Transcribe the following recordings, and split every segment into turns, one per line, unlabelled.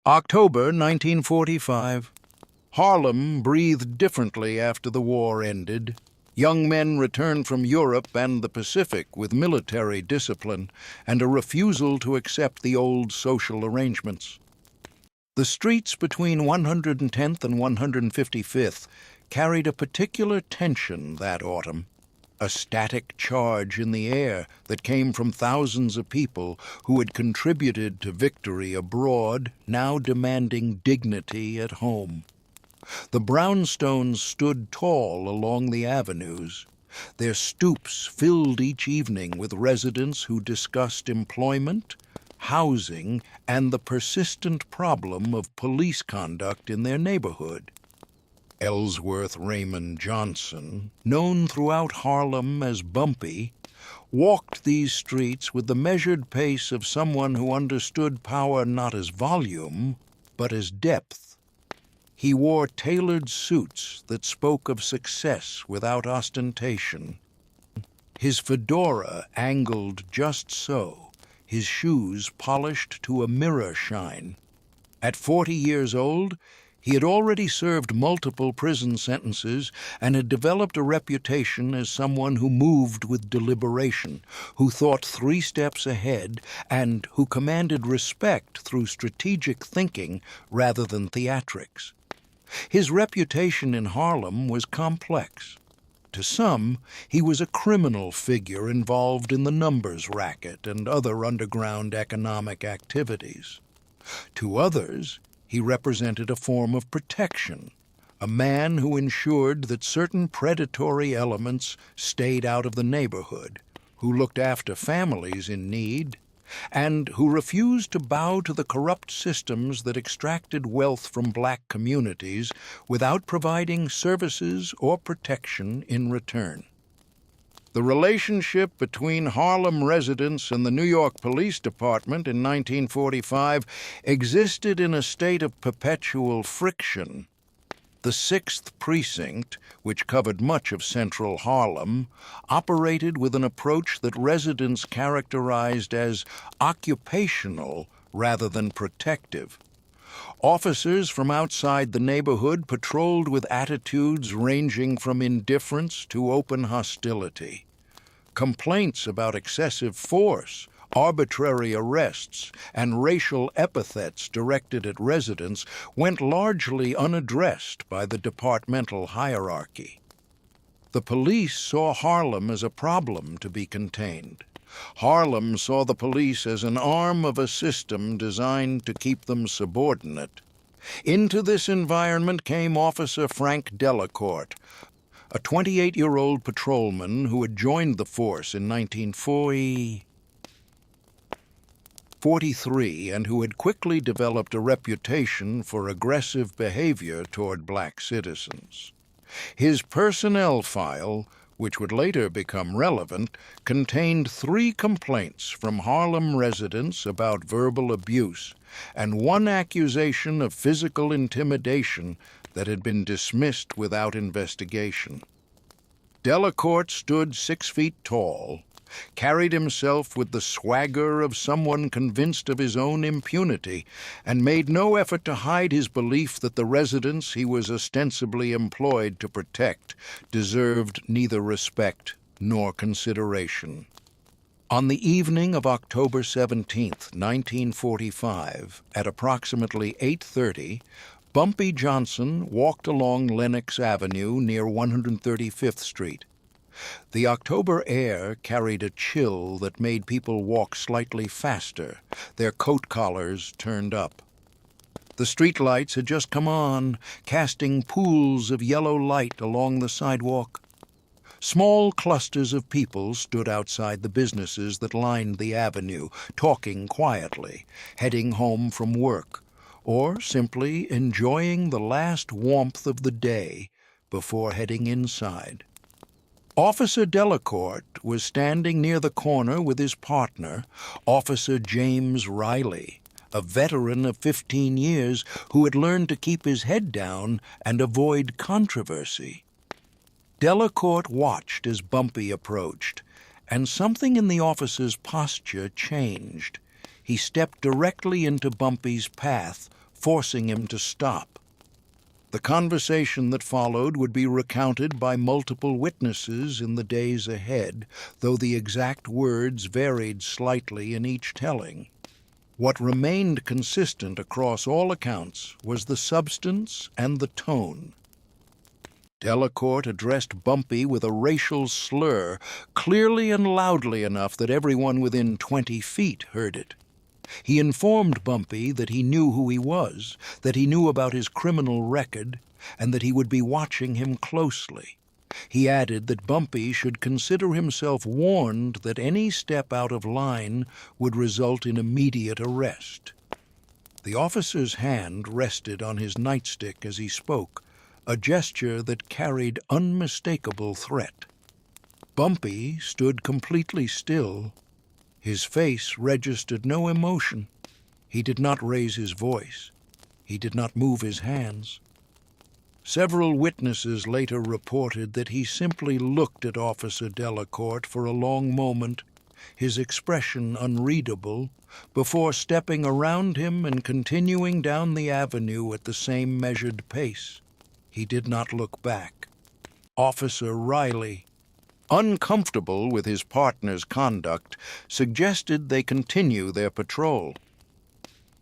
October 1945. Harlem breathed differently after the war ended. Young men returned from Europe and the Pacific with military discipline and a refusal to accept the old social arrangements. The streets between 110th and 155th carried a particular tension that autumn. A static charge in the air that came from thousands of people who had contributed to victory abroad, now demanding dignity at home. The brownstones stood tall along the avenues. Their stoops filled each evening with residents who discussed employment, housing, and the persistent problem of police conduct in their neighborhood. Ellsworth Raymond Johnson, known throughout Harlem as Bumpy, walked these streets with the measured pace of someone who understood power not as volume, but as depth. He wore tailored suits that spoke of success without ostentation. His fedora angled just so, his shoes polished to a mirror shine. At 40 years old, he had already served multiple prison sentences and had developed a reputation as someone who moved with deliberation, who thought 3 steps ahead, and who commanded respect through strategic thinking rather than theatrics. His reputation in Harlem was complex. To some, he was a criminal figure involved in the numbers racket and other underground economic activities. To others, he represented a form of protection, a man who ensured that certain predatory elements stayed out of the neighborhood, who looked after families in need, and who refused to bow to the corrupt systems that extracted wealth from black communities without providing services or protection in return. The relationship between Harlem residents and the New York Police Department in 1945 existed in a state of perpetual friction. The 6th Precinct, which covered much of central Harlem, operated with an approach that residents characterized as occupational rather than protective. Officers from outside the neighborhood patrolled with attitudes ranging from indifference to open hostility. Complaints about excessive force, arbitrary arrests, and racial epithets directed at residents went largely unaddressed by the departmental hierarchy. The police saw Harlem as a problem to be contained. Harlem saw the police as an arm of a system designed to keep them subordinate. Into this environment came Officer Frank Delacourt, a 28-year-old patrolman who had joined the force in 1943 and who had quickly developed a reputation for aggressive behavior toward black citizens. His personnel file, which would later become relevant, contained 3 complaints from Harlem residents about verbal abuse and 1 accusation of physical intimidation that had been dismissed without investigation. Delacourt stood 6 feet tall, carried himself with the swagger of someone convinced of his own impunity, and made no effort to hide his belief that the residents he was ostensibly employed to protect deserved neither respect nor consideration. On the evening of October 17, 1945, at approximately 8:30, Bumpy Johnson walked along Lenox Avenue near 135th Street. The October air carried a chill that made people walk slightly faster, their coat collars turned up. The streetlights had just come on, casting pools of yellow light along the sidewalk. Small clusters of people stood outside the businesses that lined the avenue, talking quietly, heading home from work, or simply enjoying the last warmth of the day before heading inside. Officer Delacourt was standing near the corner with his partner, Officer James Riley, a veteran of 15 years who had learned to keep his head down and avoid controversy. Delacourt watched as Bumpy approached, and something in the officer's posture changed. He stepped directly into Bumpy's path, forcing him to stop. The conversation that followed would be recounted by multiple witnesses in the days ahead, though the exact words varied slightly in each telling. What remained consistent across all accounts was the substance and the tone. Delacourt addressed Bumpy with a racial slur, clearly and loudly enough that everyone within 20 feet heard it. He informed Bumpy that he knew who he was, that he knew about his criminal record, and that he would be watching him closely. He added that Bumpy should consider himself warned that any step out of line would result in immediate arrest. The officer's hand rested on his nightstick as he spoke, a gesture that carried unmistakable threat. Bumpy stood completely still. His face registered no emotion. He did not raise his voice. He did not move his hands. Several witnesses later reported that he simply looked at Officer Delacourt for a long moment, his expression unreadable, before stepping around him and continuing down the avenue at the same measured pace. He did not look back. Officer Riley, uncomfortable with his partner's conduct, suggested they continue their patrol.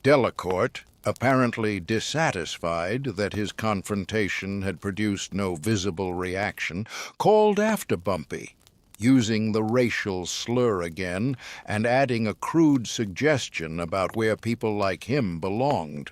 Delacourt, apparently dissatisfied that his confrontation had produced no visible reaction, called after Bumpy, using the racial slur again and adding a crude suggestion about where people like him belonged.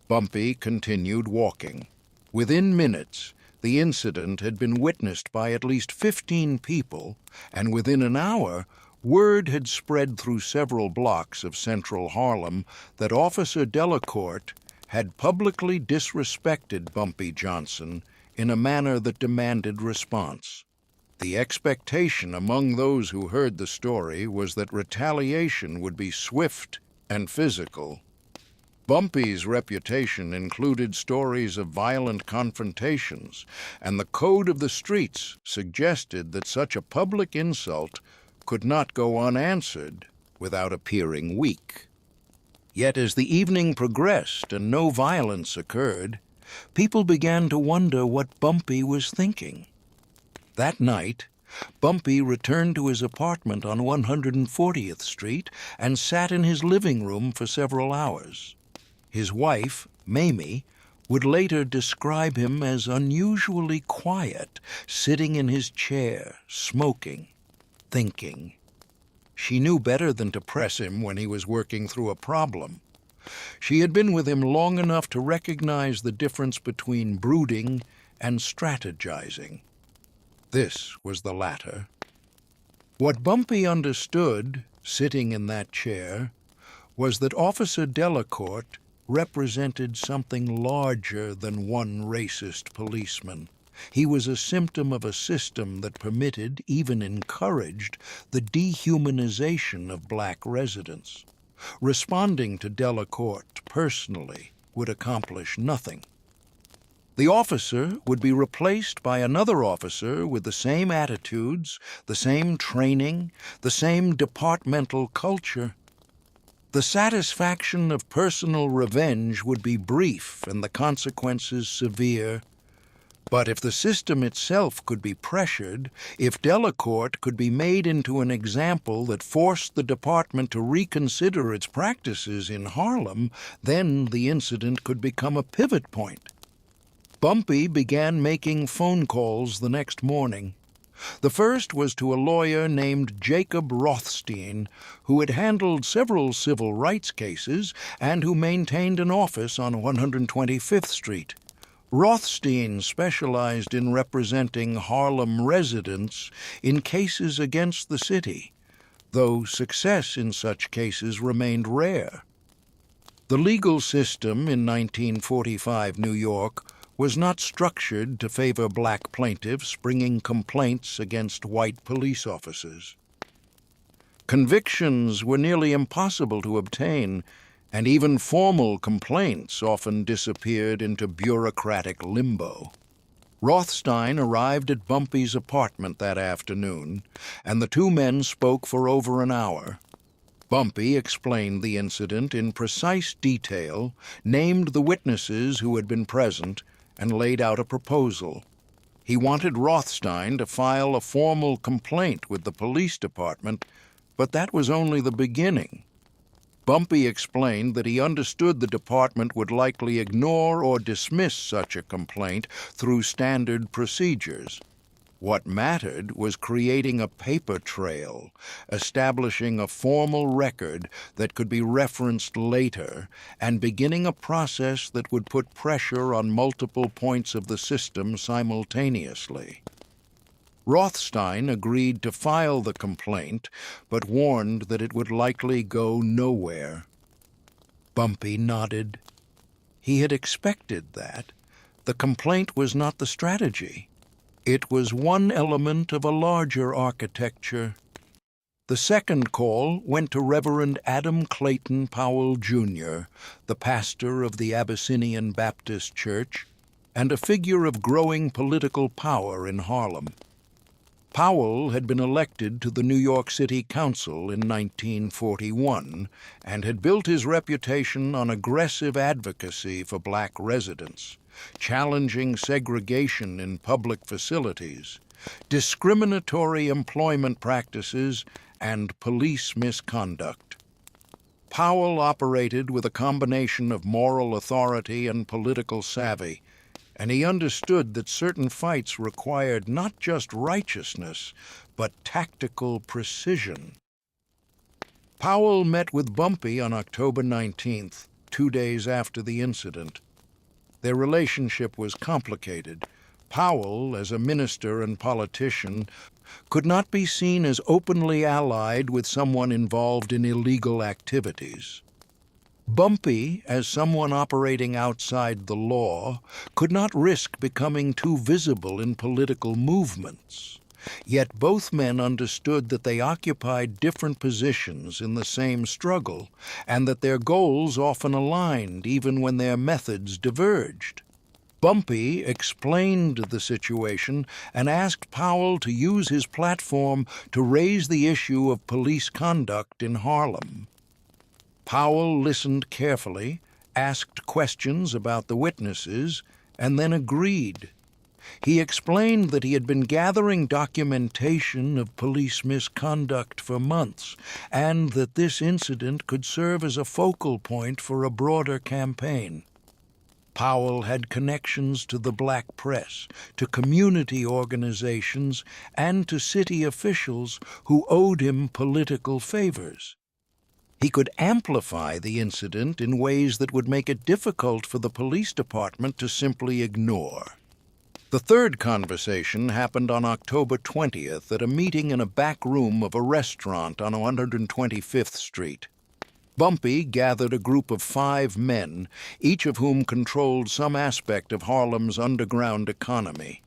Bumpy continued walking. Within minutes, the incident had been witnessed by at least 15 people, and within an hour, word had spread through several blocks of central Harlem that Officer Delacourt had publicly disrespected Bumpy Johnson in a manner that demanded response. The expectation among those who heard the story was that retaliation would be swift and physical. Bumpy's reputation included stories of violent confrontations, and the code of the streets suggested that such a public insult could not go unanswered without appearing weak. Yet as the evening progressed and no violence occurred, people began to wonder what Bumpy was thinking. That night, Bumpy returned to his apartment on 140th Street and sat in his living room for several hours. His wife, Mamie, would later describe him as unusually quiet, sitting in his chair, smoking, thinking. She knew better than to press him when he was working through a problem. She had been with him long enough to recognize the difference between brooding and strategizing. This was the latter. What Bumpy understood, sitting in that chair, was that Officer Delacourt represented something larger than one racist policeman. He was a symptom of a system that permitted, even encouraged, the dehumanization of black residents. Responding to Delacourt personally would accomplish nothing. The officer would be replaced by another officer with the same attitudes, the same training, the same departmental culture. The satisfaction of personal revenge would be brief and the consequences severe. But if the system itself could be pressured, if Delacourt could be made into an example that forced the department to reconsider its practices in Harlem, then the incident could become a pivot point. Bumpy began making phone calls the next morning. The first was to a lawyer named Jacob Rothstein, who had handled several civil rights cases and who maintained an office on 125th Street. Rothstein specialized in representing Harlem residents in cases against the city, though success in such cases remained rare. The legal system in 1945 New York was not structured to favor black plaintiffs bringing complaints against white police officers. Convictions were nearly impossible to obtain, and even formal complaints often disappeared into bureaucratic limbo. Rothstein arrived at Bumpy's apartment that afternoon, and the two men spoke for over an hour. Bumpy explained the incident in precise detail, named the witnesses who had been present, and laid out a proposal. He wanted Rothstein to file a formal complaint with the police department, but that was only the beginning. Bumpy explained that he understood the department would likely ignore or dismiss such a complaint through standard procedures. What mattered was creating a paper trail, establishing a formal record that could be referenced later, and beginning a process that would put pressure on multiple points of the system simultaneously. Rothstein agreed to file the complaint, but warned that it would likely go nowhere. Bumpy nodded. He had expected that. The complaint was not the strategy. It was one element of a larger architecture. The second call went to Reverend Adam Clayton Powell, Jr., the pastor of the Abyssinian Baptist Church, and a figure of growing political power in Harlem. Powell had been elected to the New York City Council in 1941 and had built his reputation on aggressive advocacy for black residents, challenging segregation in public facilities, discriminatory employment practices, and police misconduct. Powell operated with a combination of moral authority and political savvy, and he understood that certain fights required not just righteousness, but tactical precision. Powell met with Bumpy on October 19th, 2 days after the incident. Their relationship was complicated. Powell, as a minister and politician, could not be seen as openly allied with someone involved in illegal activities. Bumpy, as someone operating outside the law, could not risk becoming too visible in political movements. Yet both men understood that they occupied different positions in the same struggle, and that their goals often aligned even when their methods diverged. Bumpy explained the situation and asked Powell to use his platform to raise the issue of police conduct in Harlem. Powell listened carefully, asked questions about the witnesses, and then agreed. He explained that he had been gathering documentation of police misconduct for months, and that this incident could serve as a focal point for a broader campaign. Powell had connections to the black press, to community organizations, and to city officials who owed him political favors. He could amplify the incident in ways that would make it difficult for the police department to simply ignore. The third conversation happened on October 20th at a meeting in a back room of a restaurant on 125th Street. Bumpy gathered a group of 5 men, each of whom controlled some aspect of Harlem's underground economy.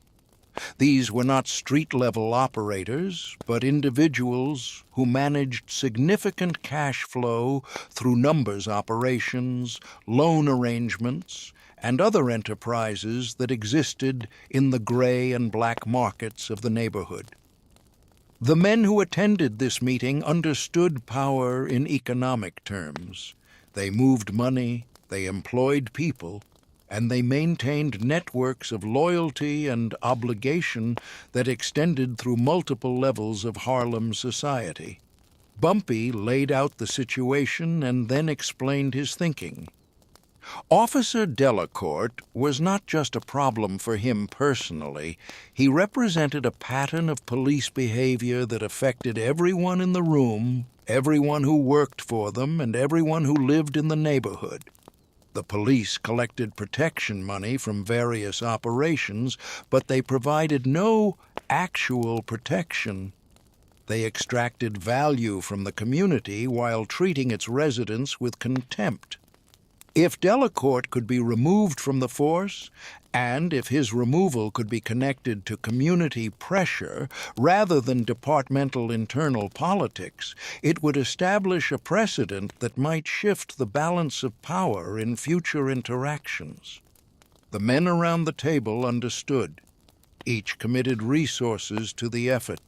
These were not street-level operators, but individuals who managed significant cash flow through numbers operations, loan arrangements, and other enterprises that existed in the gray and black markets of the neighborhood. The men who attended this meeting understood power in economic terms. They moved money, they employed people, and they maintained networks of loyalty and obligation that extended through multiple levels of Harlem society. Bumpy laid out the situation and then explained his thinking. Officer Delacourt was not just a problem for him personally. He represented a pattern of police behavior that affected everyone in the room, everyone who worked for them, and everyone who lived in the neighborhood. The police collected protection money from various operations, but they provided no actual protection. They extracted value from the community while treating its residents with contempt. If Delacourt could be removed from the force, and if his removal could be connected to community pressure rather than departmental internal politics, it would establish a precedent that might shift the balance of power in future interactions. The men around the table understood. Each committed resources to the effort.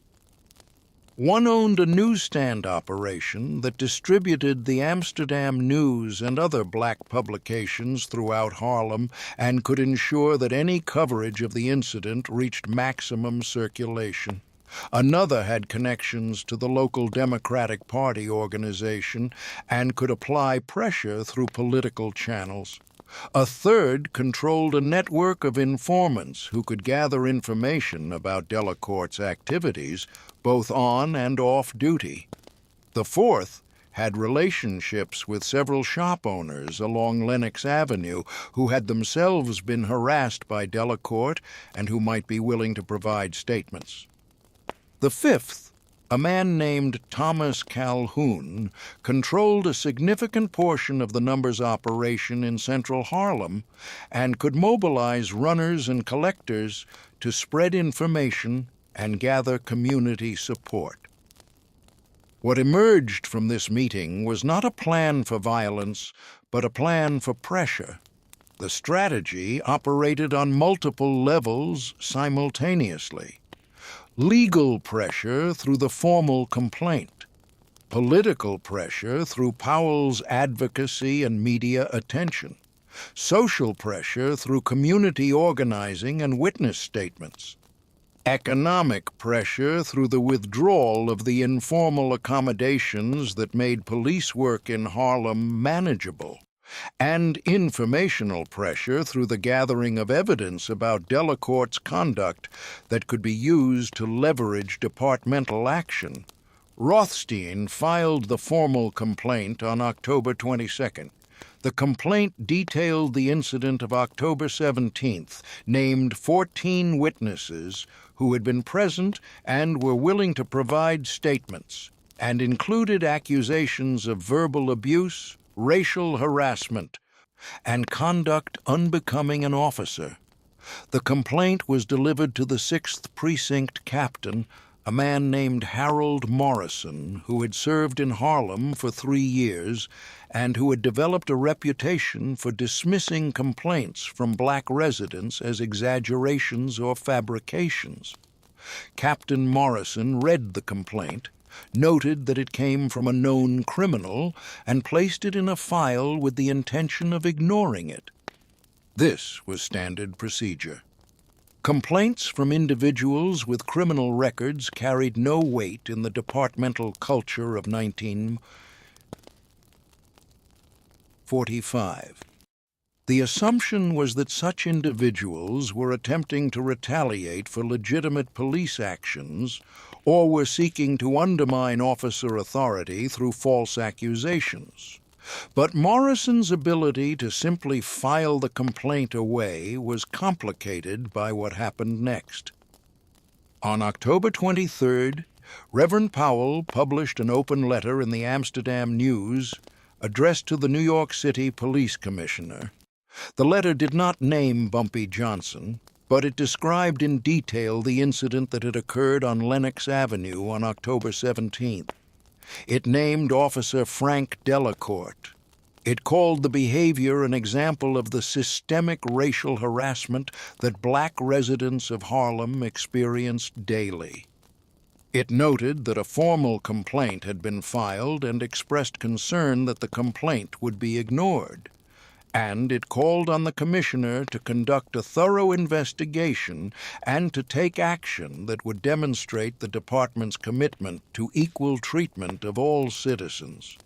One owned a newsstand operation that distributed the Amsterdam News and other black publications throughout Harlem and could ensure that any coverage of the incident reached maximum circulation. Another had connections to the local Democratic Party organization and could apply pressure through political channels. A third controlled a network of informants who could gather information about Delacorte's activities, both on and off duty. The fourth had relationships with several shop owners along Lenox Avenue who had themselves been harassed by Delacorte and who might be willing to provide statements. The fifth, a man named Thomas Calhoun, controlled a significant portion of the numbers operation in central Harlem and could mobilize runners and collectors to spread information and gather community support. What emerged from this meeting was not a plan for violence, but a plan for pressure. The strategy operated on multiple levels simultaneously. Legal pressure through the formal complaint, political pressure through Powell's advocacy and media attention, social pressure through community organizing and witness statements, economic pressure through the withdrawal of the informal accommodations that made police work in Harlem manageable, and informational pressure through the gathering of evidence about Delacorte's conduct that could be used to leverage departmental action. Rothstein filed the formal complaint on October 22nd. The complaint detailed the incident of October 17th, named 14 witnesses who had been present and were willing to provide statements, and included accusations of verbal abuse, racial harassment, and conduct unbecoming an officer. The complaint was delivered to the 6th Precinct captain, a man named Harold Morrison, who had served in Harlem for 3 years and who had developed a reputation for dismissing complaints from black residents as exaggerations or fabrications. Captain Morrison read the complaint, noted that it came from a known criminal, and placed it in a file with the intention of ignoring it. This was standard procedure. Complaints from individuals with criminal records carried no weight in the departmental culture of 1945. The assumption was that such individuals were attempting to retaliate for legitimate police actions or were seeking to undermine officer authority through false accusations. But Morrison's ability to simply file the complaint away was complicated by what happened next. On October 23rd, Reverend Powell published an open letter in the Amsterdam News addressed to the New York City Police Commissioner. The letter did not name Bumpy Johnson, but it described in detail the incident that had occurred on Lenox Avenue on October 17th. It named Officer Frank Delacorte. It called the behavior an example of the systemic racial harassment that black residents of Harlem experienced daily. It noted that a formal complaint had been filed and expressed concern that the complaint would be ignored. And it called on the commissioner to conduct a thorough investigation and to take action that would demonstrate the department's commitment to equal treatment of all citizens.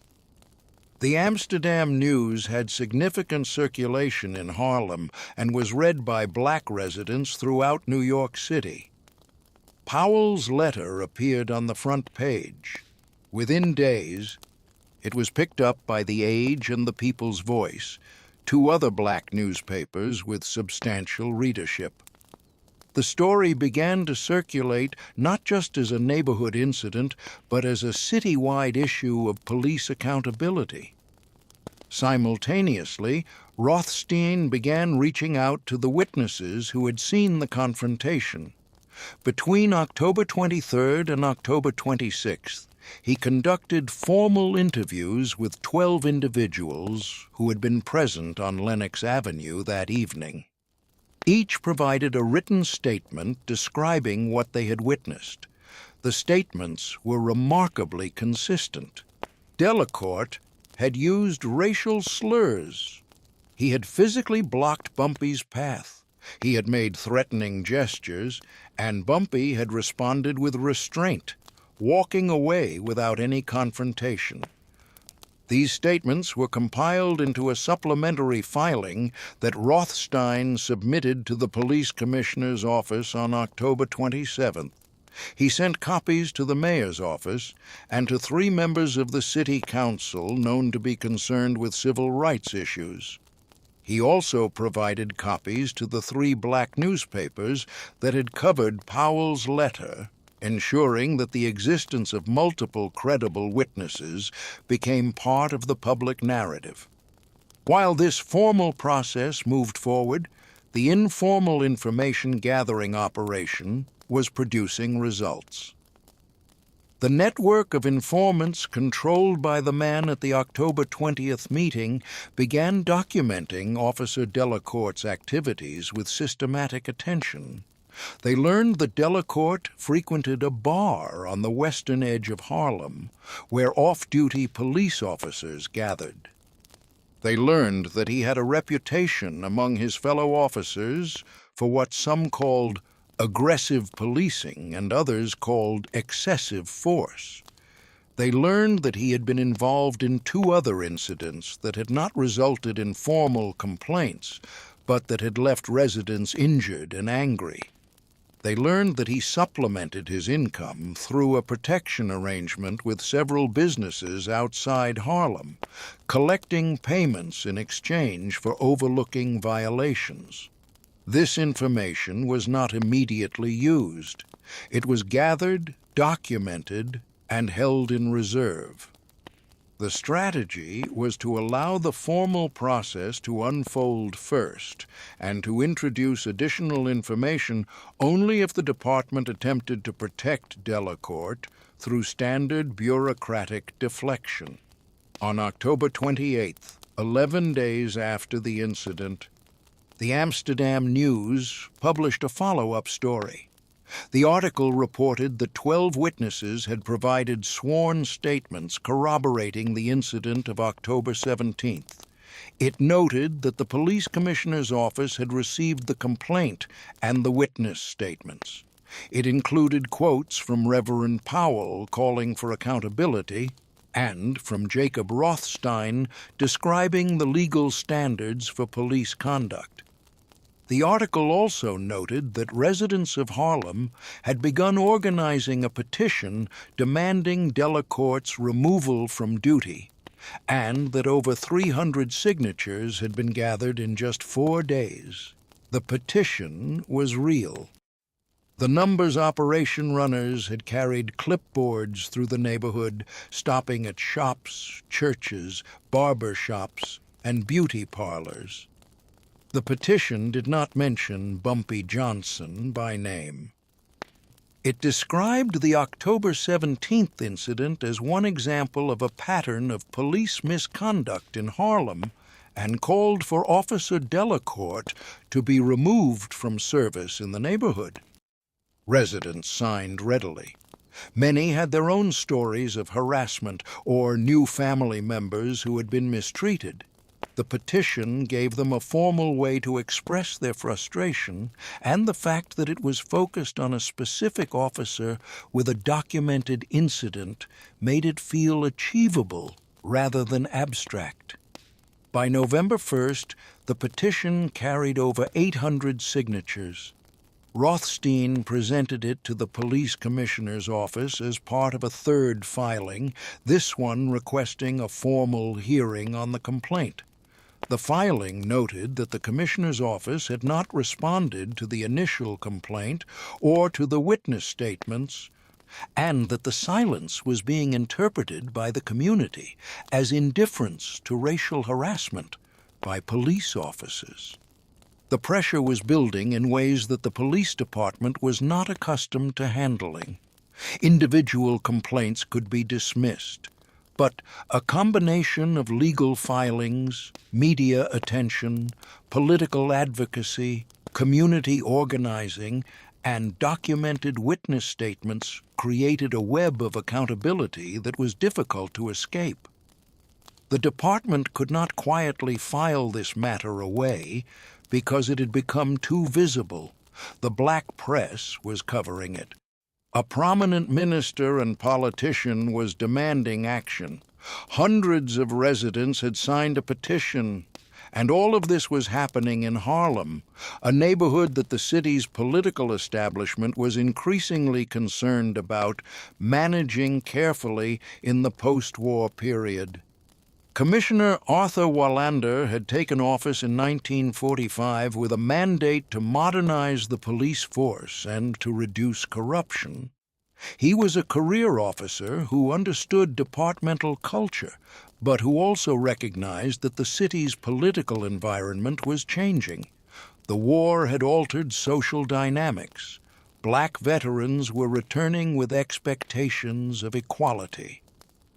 The Amsterdam News had significant circulation in Harlem and was read by black residents throughout New York City. Powell's letter appeared on the front page. Within days, it was picked up by The Age and The People's Voice, 2 other black newspapers with substantial readership. The story began to circulate not just as a neighborhood incident, but as a citywide issue of police accountability. Simultaneously, Rothstein began reaching out to the witnesses who had seen the confrontation. Between October 23rd and October 26th, he conducted formal interviews with 12 individuals who had been present on Lenox Avenue that evening. Each provided a written statement describing what they had witnessed. The statements were remarkably consistent. Delacourt had used racial slurs. He had physically blocked Bumpy's path. He had made threatening gestures, and Bumpy had responded with restraint, walking away without any confrontation. These statements were compiled into a supplementary filing that Rothstein submitted to the police commissioner's office on October 27th. He sent copies to the mayor's office and to 3 members of the city council known to be concerned with civil rights issues. He also provided copies to the 3 black newspapers that had covered Powell's letter, ensuring that the existence of multiple credible witnesses became part of the public narrative. While this formal process moved forward, the informal information-gathering operation was producing results. The network of informants controlled by the man at the October 20th meeting began documenting Officer Delacourt's activities with systematic attention. They learned that Delacourt frequented a bar on the western edge of Harlem, where off-duty police officers gathered. They learned that he had a reputation among his fellow officers for what some called aggressive policing and others called excessive force. They learned that he had been involved in 2 other incidents that had not resulted in formal complaints, but that had left residents injured and angry. They learned that he supplemented his income through a protection arrangement with several businesses outside Harlem, collecting payments in exchange for overlooking violations. This information was not immediately used. It was gathered, documented, and held in reserve. The strategy was to allow the formal process to unfold first and to introduce additional information only if the department attempted to protect Delacourt through standard bureaucratic deflection. On October 28th, 11 days after the incident, the Amsterdam News published a follow-up story. The article reported that 12 witnesses had provided sworn statements corroborating the incident of October 17th. It noted that the police commissioner's office had received the complaint and the witness statements. It included quotes from Reverend Powell calling for accountability and from Jacob Rothstein describing the legal standards for police conduct. The article also noted that residents of Harlem had begun organizing a petition demanding Delacourt's removal from duty, and that over 300 signatures had been gathered in just 4 days. The petition was real. The numbers operation runners had carried clipboards through the neighborhood, stopping at shops, churches, barber shops, and beauty parlors. The petition did not mention Bumpy Johnson by name. It described the October 17th incident as one example of a pattern of police misconduct in Harlem and called for Officer Delacourt to be removed from service in the neighborhood. Residents signed readily. Many had their own stories of harassment or new family members who had been mistreated. The petition gave them a formal way to express their frustration, and the fact that it was focused on a specific officer with a documented incident made it feel achievable rather than abstract. By November 1st, the petition carried over 800 signatures. Rothstein presented it to the police commissioner's office as part of a 3rd filing, this one requesting a formal hearing on the complaint. The filing noted that the commissioner's office had not responded to the initial complaint or to the witness statements, and that the silence was being interpreted by the community as indifference to racial harassment by police officers. The pressure was building in ways that the police department was not accustomed to handling. Individual complaints could be dismissed, but a combination of legal filings, media attention, political advocacy, community organizing, and documented witness statements created a web of accountability that was difficult to escape. The department could not quietly file this matter away because it had become too visible. The black press was covering it. A prominent minister and politician was demanding action. Hundreds of residents had signed a petition, and all of this was happening in Harlem, a neighborhood that the city's political establishment was increasingly concerned about managing carefully in the post-war period. Commissioner Arthur Wallander had taken office in 1945 with a mandate to modernize the police force and to reduce corruption. He was a career officer who understood departmental culture, but who also recognized that the city's political environment was changing. The war had altered social dynamics. Black veterans were returning with expectations of equality.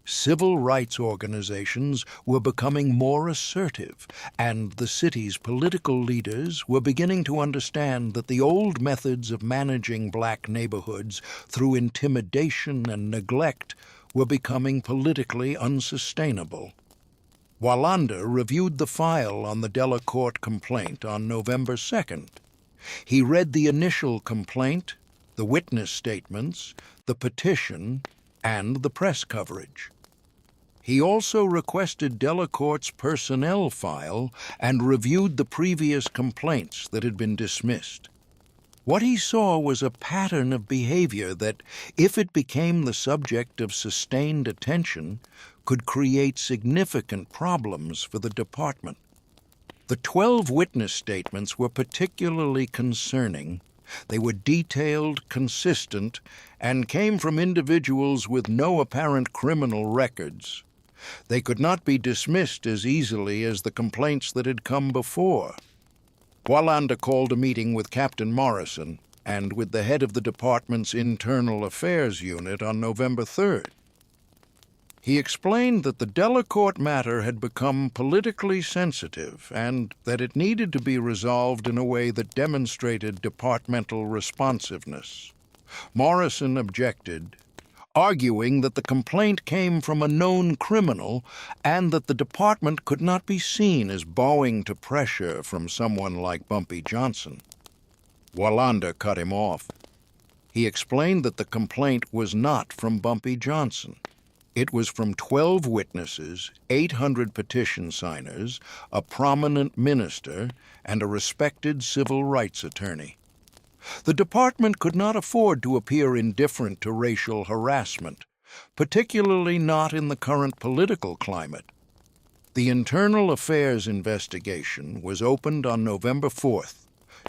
Civil rights organizations were becoming more assertive, and the city's political leaders were beginning to understand that the old methods of managing black neighborhoods through intimidation and neglect were becoming politically unsustainable. Wallander reviewed the file on the Delacorte complaint on November 2nd. He read the initial complaint, the witness statements, the petition, and the press coverage. He also requested Delacorte's personnel file and reviewed the previous complaints that had been dismissed. What he saw was a pattern of behavior that, if it became the subject of sustained attention, could create significant problems for the department. The 12 witness statements were particularly concerning. They were detailed, consistent, and came from individuals with no apparent criminal records. They could not be dismissed as easily as the complaints that had come before. Wallander called a meeting with Captain Morrison and with the head of the department's Internal Affairs Unit on November 3rd. He explained that the Delacorte matter had become politically sensitive and that it needed to be resolved in a way that demonstrated departmental responsiveness. Morrison objected, arguing that the complaint came from a known criminal and that the department could not be seen as bowing to pressure from someone like Bumpy Johnson. Wallander cut him off. He explained that the complaint was not from Bumpy Johnson. It was from 12 witnesses, 800 petition signers, a prominent minister, and a respected civil rights attorney. The department could not afford to appear indifferent to racial harassment, particularly not in the current political climate. The Internal Affairs investigation was opened on November 4th.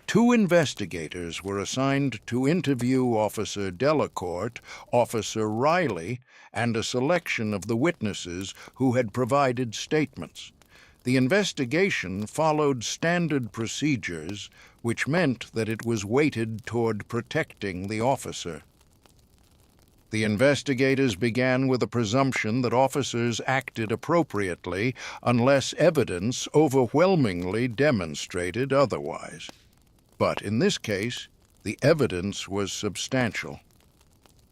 2 investigators were assigned to interview Officer Delacorte, Officer Riley, and a selection of the witnesses who had provided statements. The investigation followed standard procedures, which meant that it was weighted toward protecting the officer. The investigators began with a presumption that officers acted appropriately unless evidence overwhelmingly demonstrated otherwise. But in this case, the evidence was substantial.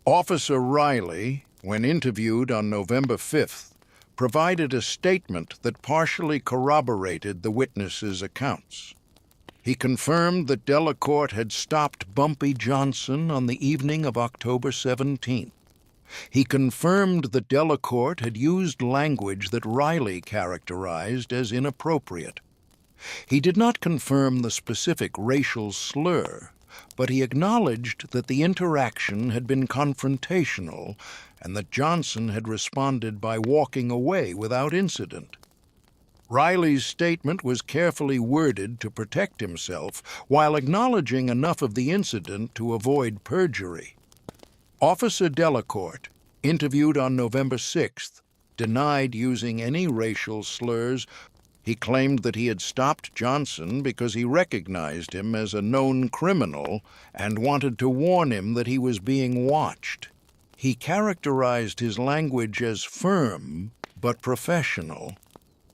Officer Riley, when interviewed on November 5th, provided a statement that partially corroborated the witnesses' accounts. He confirmed that Delacorte had stopped Bumpy Johnson on the evening of October 17th. He confirmed that Delacorte had used language that Riley characterized as inappropriate. He did not confirm the specific racial slur, but he acknowledged that the interaction had been confrontational and that Johnson had responded by walking away without incident. Riley's statement was carefully worded to protect himself while acknowledging enough of the incident to avoid perjury. Officer Delacorte, interviewed on November 6th, denied using any racial slurs. He claimed that he had stopped Johnson because he recognized him as a known criminal and wanted to warn him that he was being watched. He characterized his language as firm but professional.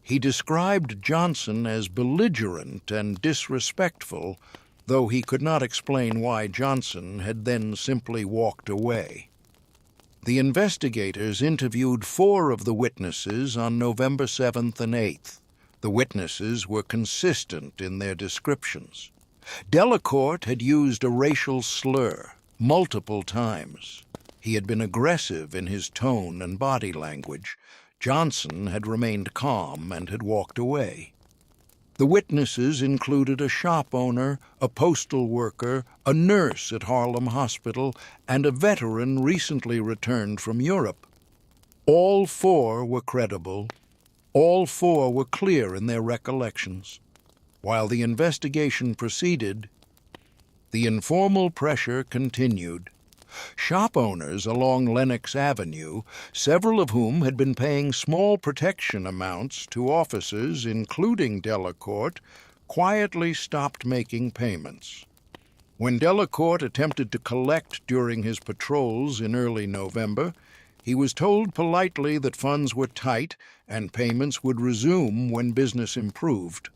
He described Johnson as belligerent and disrespectful, though he could not explain why Johnson had then simply walked away. The investigators interviewed 4 of the witnesses on November 7th and 8th. The witnesses were consistent in their descriptions. Delacourt had used a racial slur multiple times. He had been aggressive in his tone and body language. Johnson had remained calm and had walked away. The witnesses included a shop owner, a postal worker, a nurse at Harlem Hospital, and a veteran recently returned from Europe. All 4 were credible. All 4 were clear in their recollections. While the investigation proceeded, the informal pressure continued. Shop owners along Lenox Avenue, several of whom had been paying small protection amounts to officers, including Delacourt, quietly stopped making payments. When Delacourt attempted to collect during his patrols in early November, he was told politely that funds were tight and payments would resume when business improved.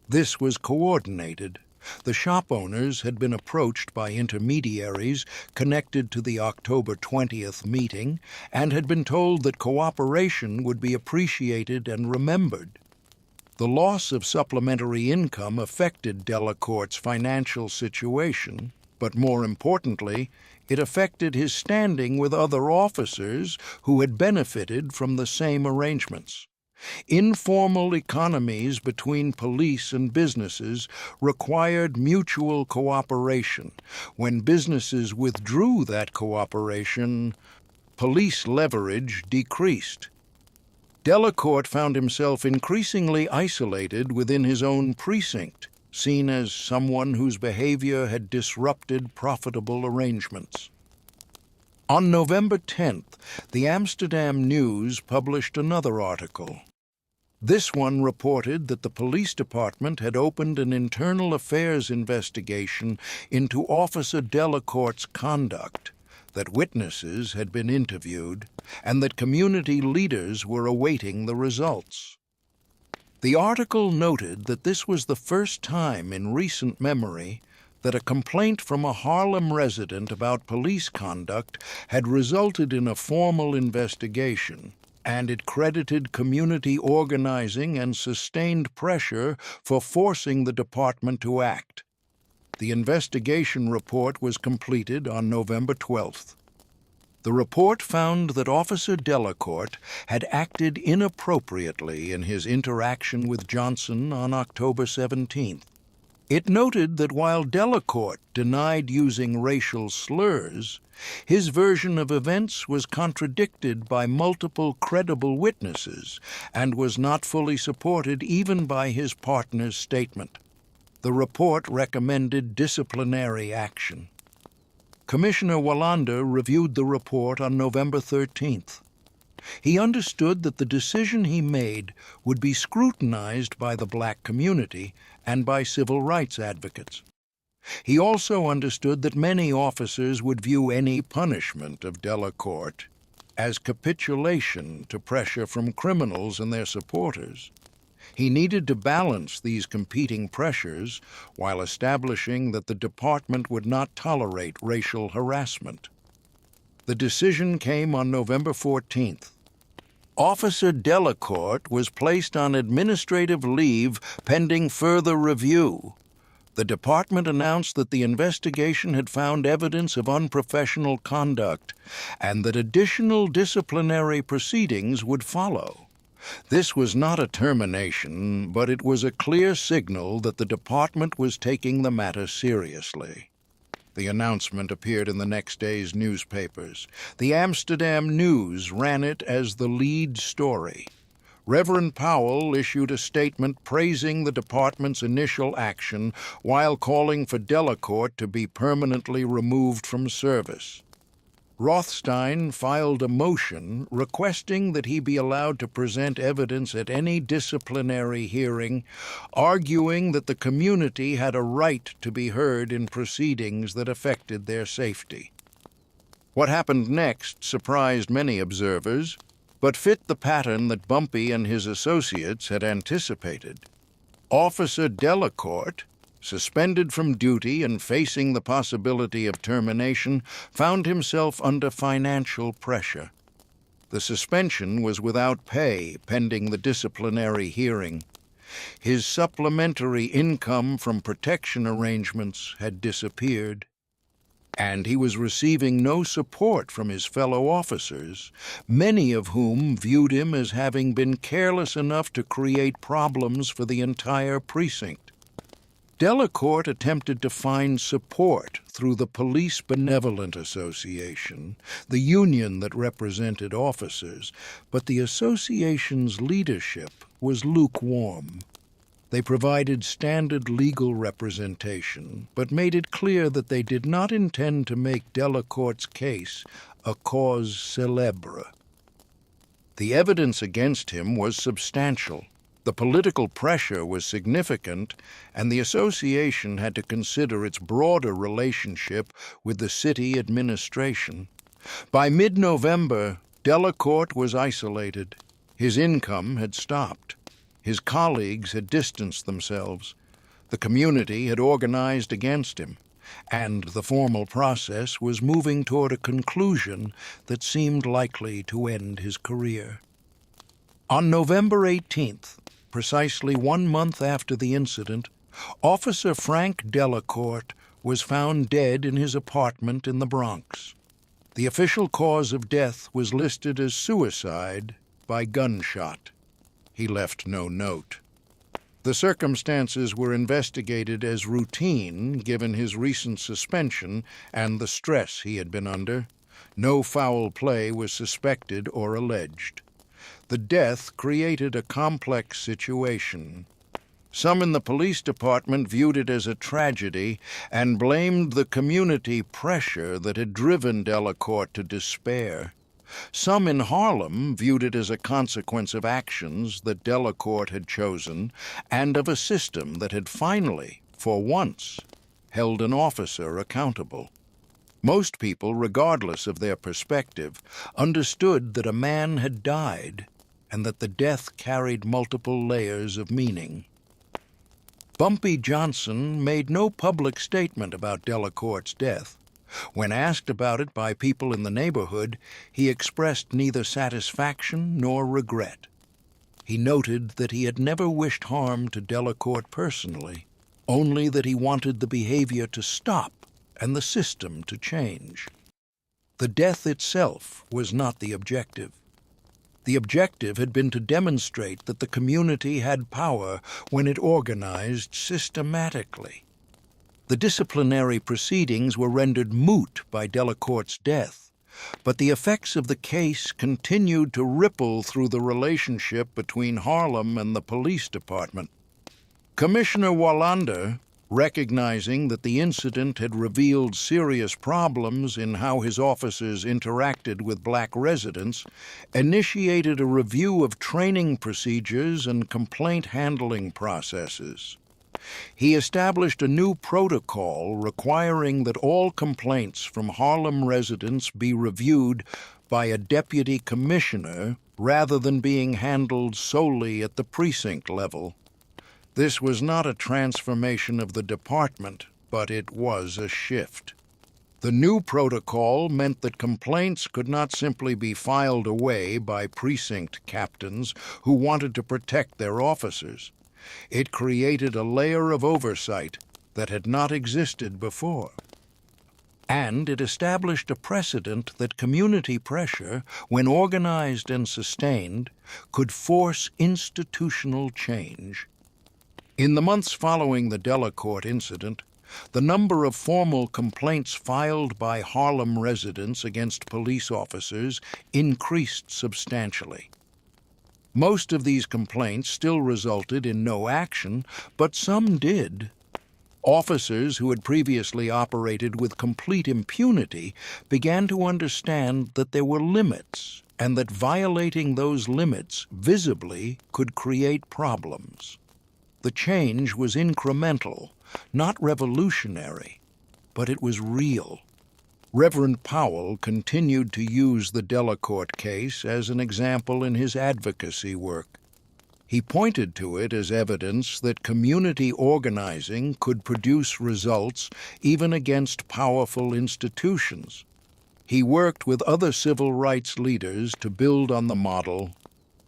This was coordinated. The shop owners had been approached by intermediaries connected to the October 20th meeting and had been told that cooperation would be appreciated and remembered. The loss of supplementary income affected Delacourt's financial situation, but more importantly, it affected his standing with other officers who had benefited from the same arrangements. Informal economies between police and businesses required mutual cooperation. When businesses withdrew that cooperation, police leverage decreased. Delacourt found himself increasingly isolated within his own precinct, seen as someone whose behavior had disrupted profitable arrangements. On November 10th, the Amsterdam News published another article. This one reported that the police department had opened an internal affairs investigation into Officer Delacourt's conduct, that witnesses had been interviewed, and that community leaders were awaiting the results. The article noted that this was the first time in recent memory that a complaint from a Harlem resident about police conduct had resulted in a formal investigation, and it credited community organizing and sustained pressure for forcing the department to act. The investigation report was completed on November 12th. The report found that Officer Delacourt had acted inappropriately in his interaction with Johnson on October 17th. It noted that while Delacourt denied using racial slurs, his version of events was contradicted by multiple credible witnesses and was not fully supported even by his partner's statement. The report recommended disciplinary action. Commissioner Wallander reviewed the report on November 13th. He understood that the decision he made would be scrutinized by the black community and by civil rights advocates. He also understood that many officers would view any punishment of Delacourt as capitulation to pressure from criminals and their supporters. He needed to balance these competing pressures while establishing that the department would not tolerate racial harassment. The decision came on November 14th. Officer Delacourt was placed on administrative leave pending further review. The department announced that the investigation had found evidence of unprofessional conduct and that additional disciplinary proceedings would follow. This was not a termination, but it was a clear signal that the department was taking the matter seriously. The announcement appeared in the next day's newspapers. The Amsterdam News ran it as the lead story. Reverend Powell issued a statement praising the department's initial action while calling for Delacourt to be permanently removed from service. Rothstein filed a motion requesting that he be allowed to present evidence at any disciplinary hearing, arguing that the community had a right to be heard in proceedings that affected their safety. What happened next surprised many observers, but fit the pattern that Bumpy and his associates had anticipated. Officer Delacourt, suspended from duty and facing the possibility of termination, found himself under financial pressure. The suspension was without pay pending the disciplinary hearing. His supplementary income from protection arrangements had disappeared, and he was receiving no support from his fellow officers, many of whom viewed him as having been careless enough to create problems for the entire precinct. Delacourt attempted to find support through the Police Benevolent Association, the union that represented officers, but the association's leadership was lukewarm. They provided standard legal representation, but made it clear that they did not intend to make Delacourt's case a cause célèbre. The evidence against him was substantial. The political pressure was significant, and the association had to consider its broader relationship with the city administration. By mid-November, Delacourt was isolated. His income had stopped. His colleagues had distanced themselves. The community had organized against him, and the formal process was moving toward a conclusion that seemed likely to end his career. On November 18th, precisely 1 month after the incident, Officer Frank Delacourt was found dead in his apartment in the Bronx. The official cause of death was listed as suicide by gunshot. He left no note. The circumstances were investigated as routine given his recent suspension and the stress he had been under. No foul play was suspected or alleged. The death created a complex situation. Some in the police department viewed it as a tragedy and blamed the community pressure that had driven Delacourt to despair. Some in Harlem viewed it as a consequence of actions that Delacourt had chosen and of a system that had finally, for once, held an officer accountable. Most people, regardless of their perspective, understood that a man had died and that the death carried multiple layers of meaning. Bumpy Johnson made no public statement about Delacourt's death. When asked about it by people in the neighborhood, he expressed neither satisfaction nor regret. He noted that he had never wished harm to Delacourt personally, only that he wanted the behavior to stop and the system to change. The death itself was not the objective. The objective had been to demonstrate that the community had power when it organized systematically. The disciplinary proceedings were rendered moot by Delacourt's death, but the effects of the case continued to ripple through the relationship between Harlem and the police department. Commissioner Wallander, recognizing that the incident had revealed serious problems in how his officers interacted with black residents, initiated a review of training procedures and complaint handling processes. He established a new protocol requiring that all complaints from Harlem residents be reviewed by a deputy commissioner rather than being handled solely at the precinct level. This was not a transformation of the department, but it was a shift. The new protocol meant that complaints could not simply be filed away by precinct captains who wanted to protect their officers. It created a layer of oversight that had not existed before. And it established a precedent that community pressure, when organized and sustained, could force institutional change. In the months following the Delacourt incident, the number of formal complaints filed by Harlem residents against police officers increased substantially. Most of these complaints still resulted in no action, but some did. Officers who had previously operated with complete impunity began to understand that there were limits, and that violating those limits visibly could create problems. The change was incremental, not revolutionary, but it was real. Reverend Powell continued to use the Delacourt case as an example in his advocacy work. He pointed to it as evidence that community organizing could produce results even against powerful institutions. He worked with other civil rights leaders to build on the model,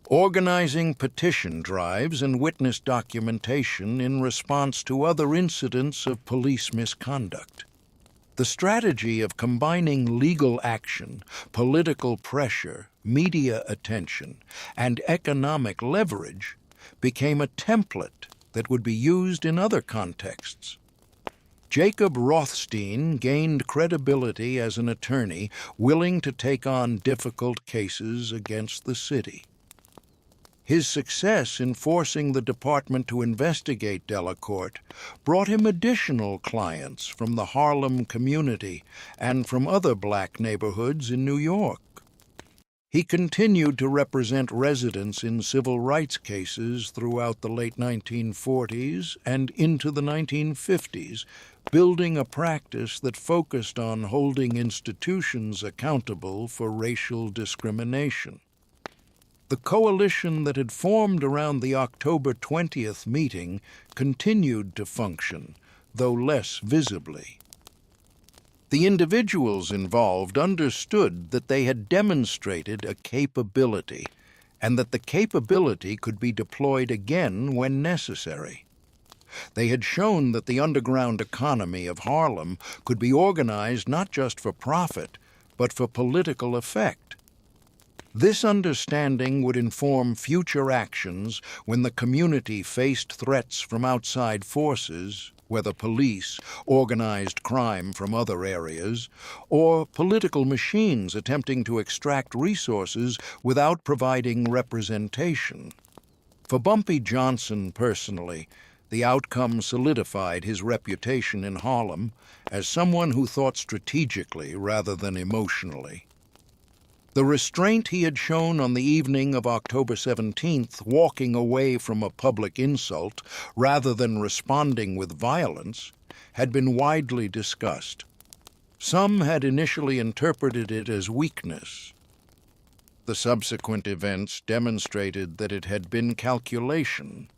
organizing petition drives and witness documentation in response to other incidents of police misconduct. The strategy of combining legal action, political pressure, media attention, and economic leverage became a template that would be used in other contexts. Jacob Rothstein gained credibility as an attorney willing to take on difficult cases against the city. His success in forcing the department to investigate Delacorte brought him additional clients from the Harlem community and from other black neighborhoods in New York. He continued to represent residents in civil rights cases throughout the late 1940s and into the 1950s, building a practice that focused on holding institutions accountable for racial discrimination. The coalition that had formed around the October 20th meeting continued to function, though less visibly. The individuals involved understood that they had demonstrated a capability, and that the capability could be deployed again when necessary. They had shown that the underground economy of Harlem could be organized not just for profit, but for political effect. This understanding would inform future actions when the community faced threats from outside forces, whether police, organized crime from other areas, or political machines attempting to extract resources without providing representation. For Bumpy Johnson personally, the outcome solidified his reputation in Harlem as someone who thought strategically rather than emotionally. The restraint he had shown on the evening of October 17th, walking away from a public insult rather than responding with violence, had been widely discussed. Some had initially interpreted it as weakness. The subsequent events demonstrated that it had been calculation.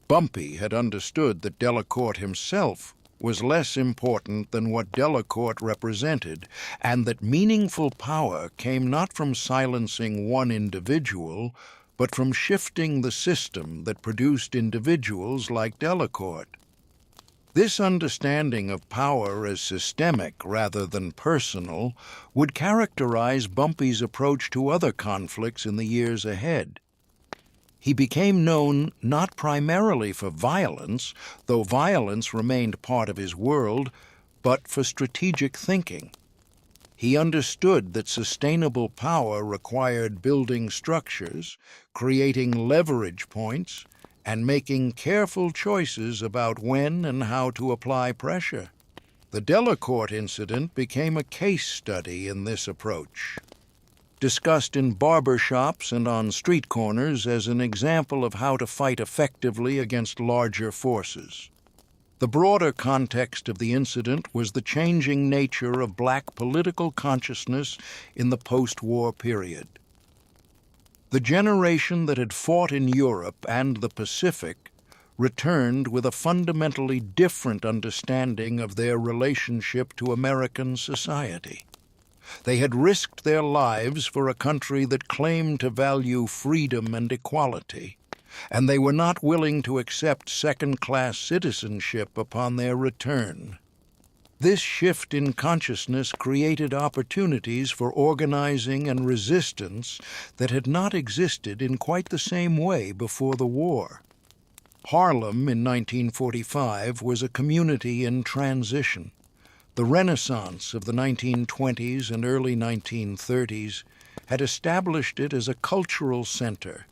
Bumpy had understood that Delacorte himself was less important than what Delacorte represented, and that meaningful power came not from silencing one individual, but from shifting the system that produced individuals like Delacorte. This understanding of power as systemic rather than personal would characterize Bumpy's approach to other conflicts in the years ahead. He became known not primarily for violence, though violence remained part of his world, but for strategic thinking. He understood that sustainable power required building structures, creating leverage points, and making careful choices about when and how to apply pressure. The Delacorte incident became a case study in this approach, discussed in barber shops and on street corners as an example of how to fight effectively against larger forces. The broader context of the incident was the changing nature of black political consciousness in the post-war period. The generation that had fought in Europe and the Pacific returned with a fundamentally different understanding of their relationship to American society. They had risked their lives for a country that claimed to value freedom and equality, and they were not willing to accept second-class citizenship upon their return. This shift in consciousness created opportunities for organizing and resistance that had not existed in quite the same way before the war. Harlem in 1945 was a community in transition. The Renaissance of the 1920s and early 1930s had established it as a cultural center.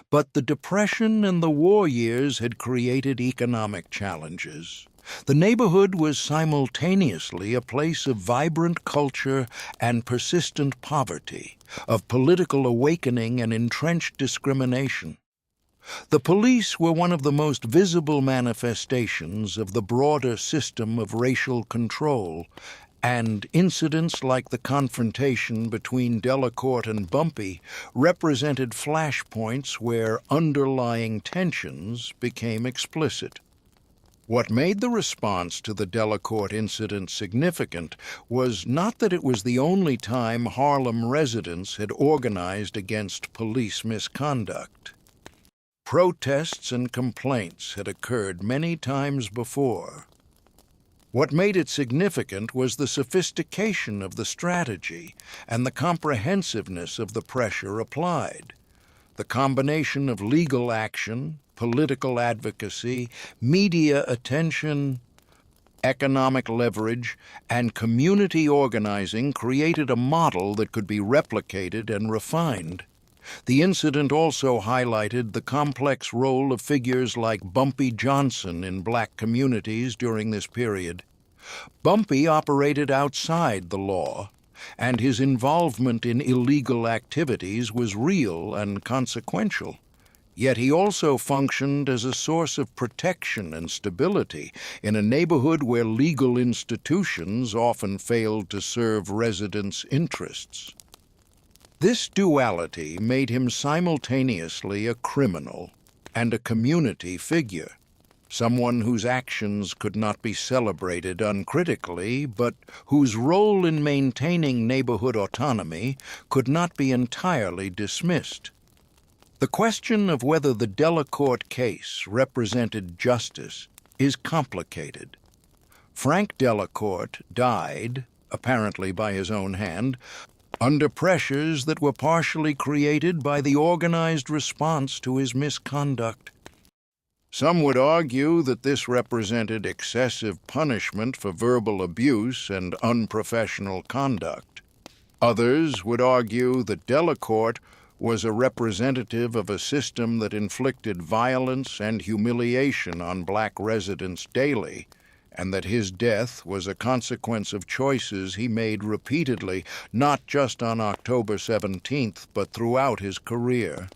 But the Depression and the war years had created economic challenges. The neighborhood was simultaneously a place of vibrant culture and persistent poverty, of political awakening and entrenched discrimination. The police were one of the most visible manifestations of the broader system of racial control, And incidents like the confrontation between Delacourt and Bumpy represented flashpoints where underlying tensions became explicit. What made the response to the Delacourt incident significant was not that it was the only time Harlem residents had organized against police misconduct. Protests and complaints had occurred many times before. What made it significant was the sophistication of the strategy and the comprehensiveness of the pressure applied. The combination of legal action, political advocacy, media attention, economic leverage, and community organizing created a model that could be replicated and refined. The incident also highlighted the complex role of figures like Bumpy Johnson in black communities during this period. Bumpy operated outside the law, and his involvement in illegal activities was real and consequential. Yet he also functioned as a source of protection and stability in a neighborhood where legal institutions often failed to serve residents' interests. This duality made him simultaneously a criminal and a community figure, someone whose actions could not be celebrated uncritically, but whose role in maintaining neighborhood autonomy could not be entirely dismissed. The question of whether the Delacourt case represented justice is complicated. Frank Delacourt died, apparently by his own hand, under pressures that were partially created by the organized response to his misconduct. Some would argue that this represented excessive punishment for verbal abuse and unprofessional conduct. Others would argue that Delacourt was a representative of a system that inflicted violence and humiliation on black residents daily, and that his death was a consequence of choices he made repeatedly, not just on October 17th, but throughout his career.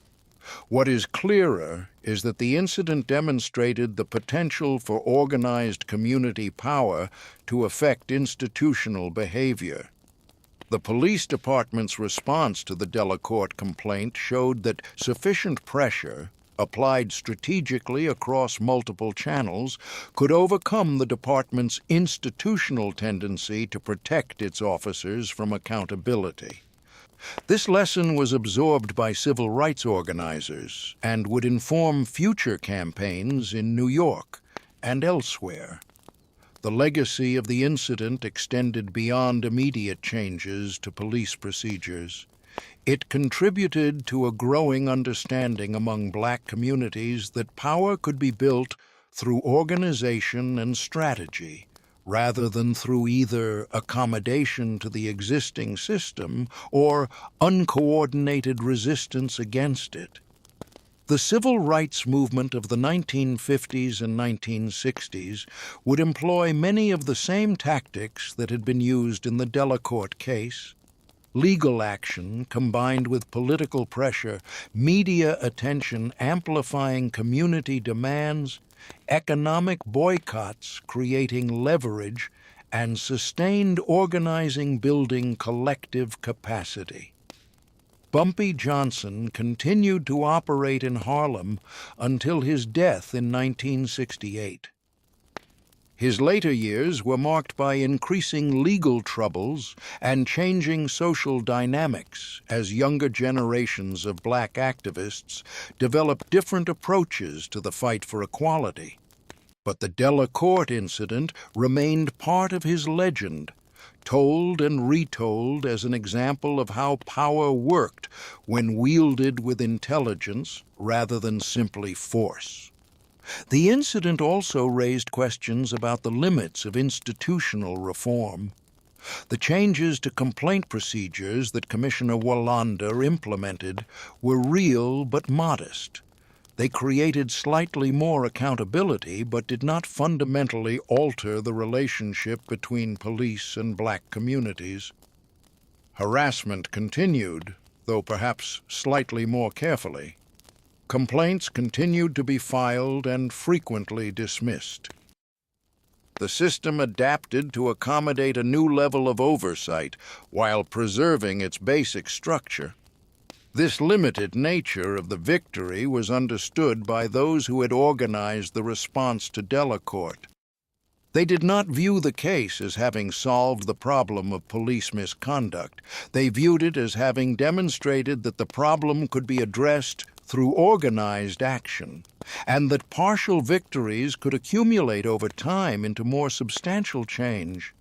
What is clearer is that the incident demonstrated the potential for organized community power to affect institutional behavior. The police department's response to the Delacourt complaint showed that sufficient pressure, applied strategically across multiple channels, could overcome the department's institutional tendency to protect its officers from accountability. This lesson was absorbed by civil rights organizers and would inform future campaigns in New York and elsewhere. The legacy of the incident extended beyond immediate changes to police procedures. It contributed to a growing understanding among black communities that power could be built through organization and strategy, rather than through either accommodation to the existing system or uncoordinated resistance against it. The civil rights movement of the 1950s and 1960s would employ many of the same tactics that had been used in the Delacourt case: legal action combined with political pressure, media attention amplifying community demands, economic boycotts creating leverage, and sustained organizing building collective capacity. Bumpy Johnson continued to operate in Harlem until his death in 1968. His later years were marked by increasing legal troubles and changing social dynamics as younger generations of black activists developed different approaches to the fight for equality. But the Delacourt incident remained part of his legend, told and retold as an example of how power worked when wielded with intelligence rather than simply force. The incident also raised questions about the limits of institutional reform. The changes to complaint procedures that Commissioner Wallander implemented were real but modest. They created slightly more accountability but did not fundamentally alter the relationship between police and black communities. Harassment continued, though perhaps slightly more carefully. Complaints continued to be filed and frequently dismissed. The system adapted to accommodate a new level of oversight while preserving its basic structure. This limited nature of the victory was understood by those who had organized the response to Delacourt. They did not view the case as having solved the problem of police misconduct. They viewed it as having demonstrated that the problem could be addressed through organized action, and that partial victories could accumulate over time into more substantial change.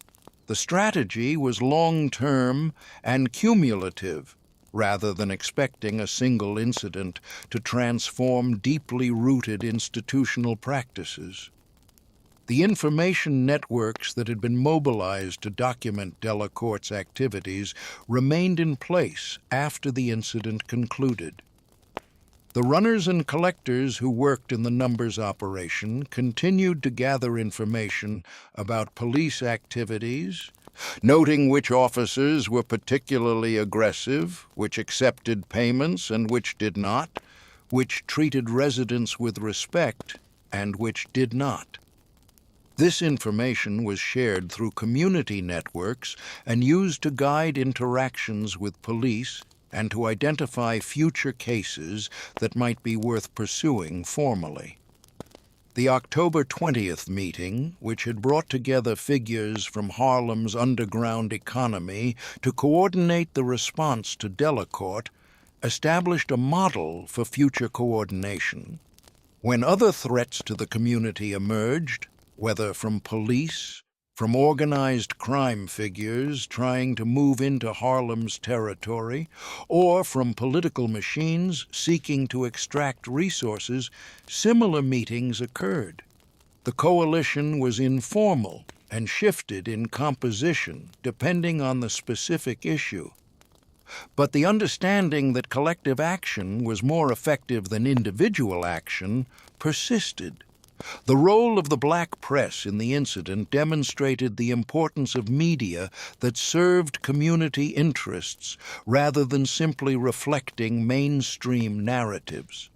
The strategy was long-term and cumulative, rather than expecting a single incident to transform deeply rooted institutional practices. The information networks that had been mobilized to document Delacourt's activities remained in place after the incident concluded. The runners and collectors who worked in the numbers operation continued to gather information about police activities, noting which officers were particularly aggressive, which accepted payments and which did not, which treated residents with respect and which did not. This information was shared through community networks and used to guide interactions with police and to identify future cases that might be worth pursuing formally. The October 20th meeting, which had brought together figures from Harlem's underground economy to coordinate the response to Delacourt, established a model for future coordination. When other threats to the community emerged, whether from police, from organized crime figures trying to move into Harlem's territory, or from political machines seeking to extract resources, similar meetings occurred. The coalition was informal and shifted in composition depending on the specific issue. But the understanding that collective action was more effective than individual action persisted. The role of the black press in the incident demonstrated the importance of media that served community interests rather than simply reflecting mainstream narratives.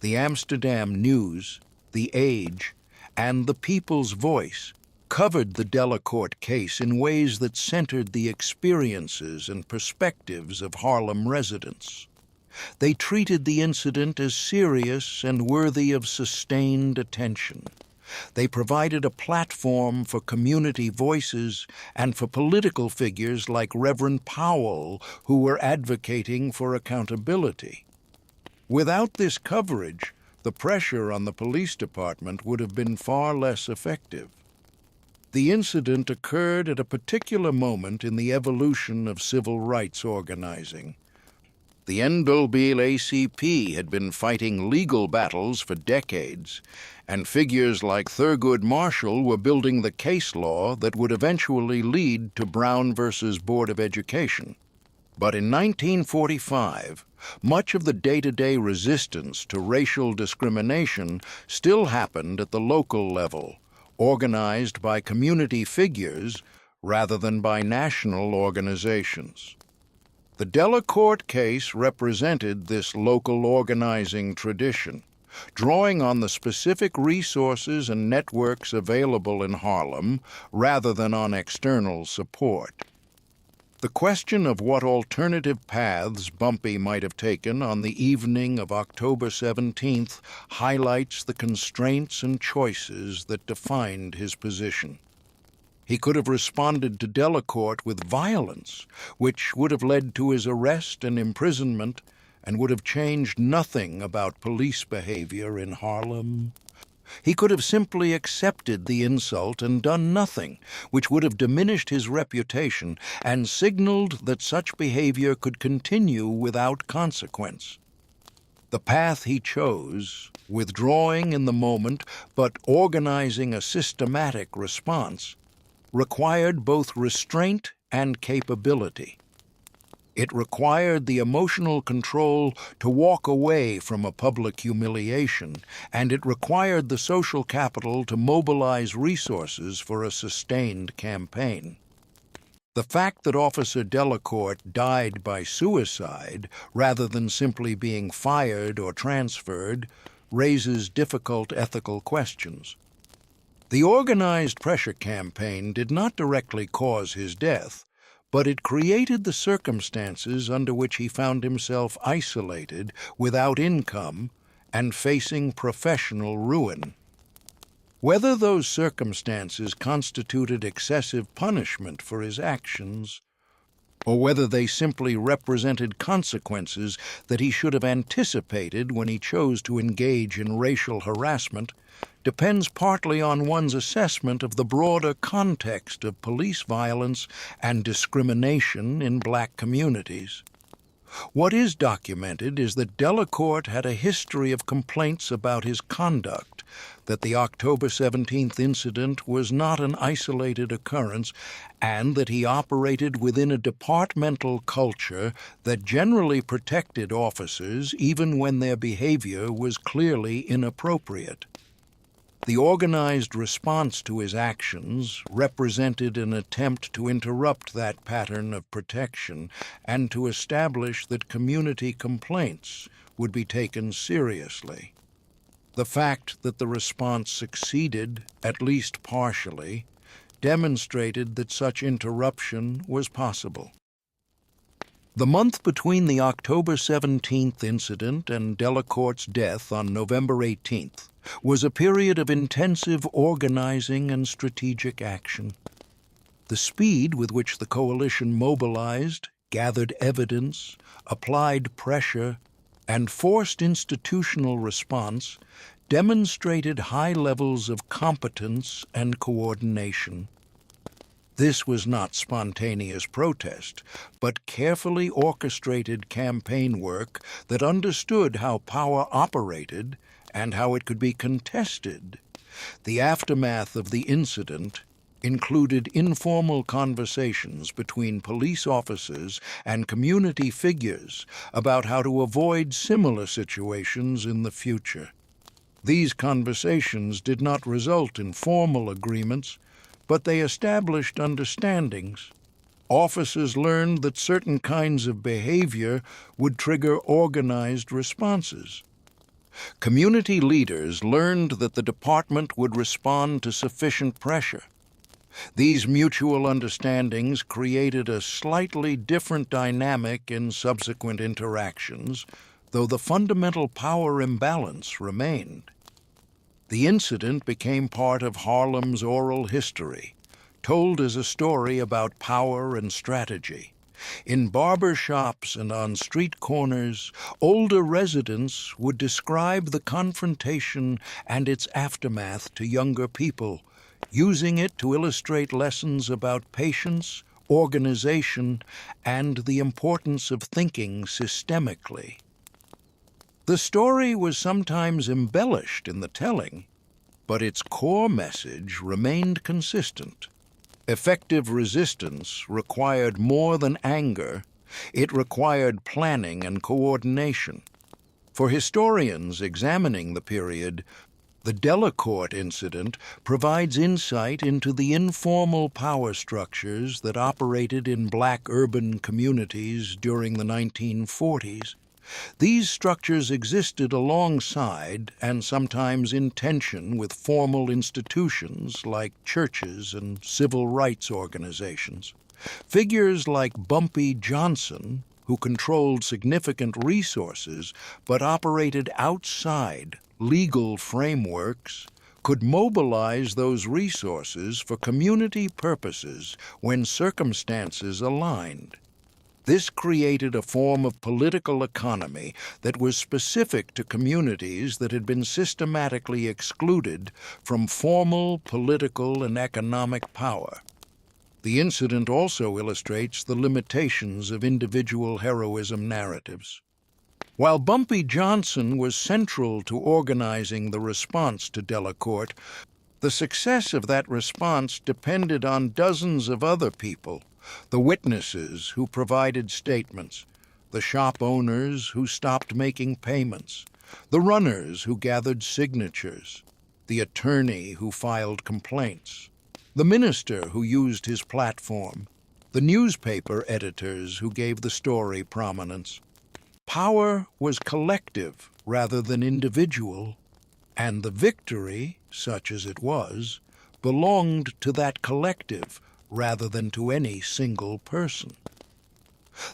The Amsterdam News, The Age, and The People's Voice covered the Delacourt case in ways that centered the experiences and perspectives of Harlem residents. They treated the incident as serious and worthy of sustained attention. They provided a platform for community voices and for political figures like Reverend Powell, who were advocating for accountability. Without this coverage, the pressure on the police department would have been far less effective. The incident occurred at a particular moment in the evolution of civil rights organizing. The NAACP had been fighting legal battles for decades, and figures like Thurgood Marshall were building the case law that would eventually lead to Brown versus Board of Education. But in 1945, much of the day-to-day resistance to racial discrimination still happened at the local level, organized by community figures rather than by national organizations. The Delacourt case represented this local organizing tradition, drawing on the specific resources and networks available in Harlem rather than on external support. The question of what alternative paths Bumpy might have taken on the evening of October 17th highlights the constraints and choices that defined his position. He could have responded to Delacourt with violence, which would have led to his arrest and imprisonment and would have changed nothing about police behavior in Harlem. He could have simply accepted the insult and done nothing, which would have diminished his reputation and signaled that such behavior could continue without consequence. The path he chose, withdrawing in the moment but organizing a systematic response, required both restraint and capability. It required the emotional control to walk away from a public humiliation, and it required the social capital to mobilize resources for a sustained campaign. The fact that Officer Delacourt died by suicide rather than simply being fired or transferred raises difficult ethical questions. The organized pressure campaign did not directly cause his death, but it created the circumstances under which he found himself isolated, without income, and facing professional ruin. Whether those circumstances constituted excessive punishment for his actions, or whether they simply represented consequences that he should have anticipated when he chose to engage in racial harassment, depends partly on one's assessment of the broader context of police violence and discrimination in black communities. What is documented is that Delacourt had a history of complaints about his conduct, that the October 17th incident was not an isolated occurrence, and that he operated within a departmental culture that generally protected officers even when their behavior was clearly inappropriate. The organized response to his actions represented an attempt to interrupt that pattern of protection and to establish that community complaints would be taken seriously. The fact that the response succeeded, at least partially, demonstrated that such interruption was possible. The month between the October 17th incident and Delacourt's death on November 18th was a period of intensive organizing and strategic action. The speed with which the coalition mobilized, gathered evidence, applied pressure, and forced institutional response demonstrated high levels of competence and coordination. This was not spontaneous protest, but carefully orchestrated campaign work that understood how power operated and how it could be contested. The aftermath of the incident included informal conversations between police officers and community figures about how to avoid similar situations in the future. These conversations did not result in formal agreements, but they established understandings. Officers learned that certain kinds of behavior would trigger organized responses. Community leaders learned that the department would respond to sufficient pressure. These mutual understandings created a slightly different dynamic in subsequent interactions, though the fundamental power imbalance remained. The incident became part of Harlem's oral history, told as a story about power and strategy. In barber shops and on street corners, older residents would describe the confrontation and its aftermath to younger people, using it to illustrate lessons about patience, organization, and the importance of thinking systemically. The story was sometimes embellished in the telling, but its core message remained consistent. Effective resistance required more than anger. It required planning and coordination. For historians examining the period, the Delacourt incident provides insight into the informal power structures that operated in black urban communities during the 1940s. These structures existed alongside and sometimes in tension with formal institutions like churches and civil rights organizations. Figures like Bumpy Johnson, who controlled significant resources but operated outside legal frameworks, could mobilize those resources for community purposes when circumstances aligned. This created a form of political economy that was specific to communities that had been systematically excluded from formal political and economic power. The incident also illustrates the limitations of individual heroism narratives. While Bumpy Johnson was central to organizing the response to Delacourt, the success of that response depended on dozens of other people: the witnesses who provided statements, the shop owners who stopped making payments, the runners who gathered signatures, the attorney who filed complaints, the minister who used his platform, the newspaper editors who gave the story prominence. Power was collective rather than individual, and the victory, such as it was belonged to that collective rather than to any single person.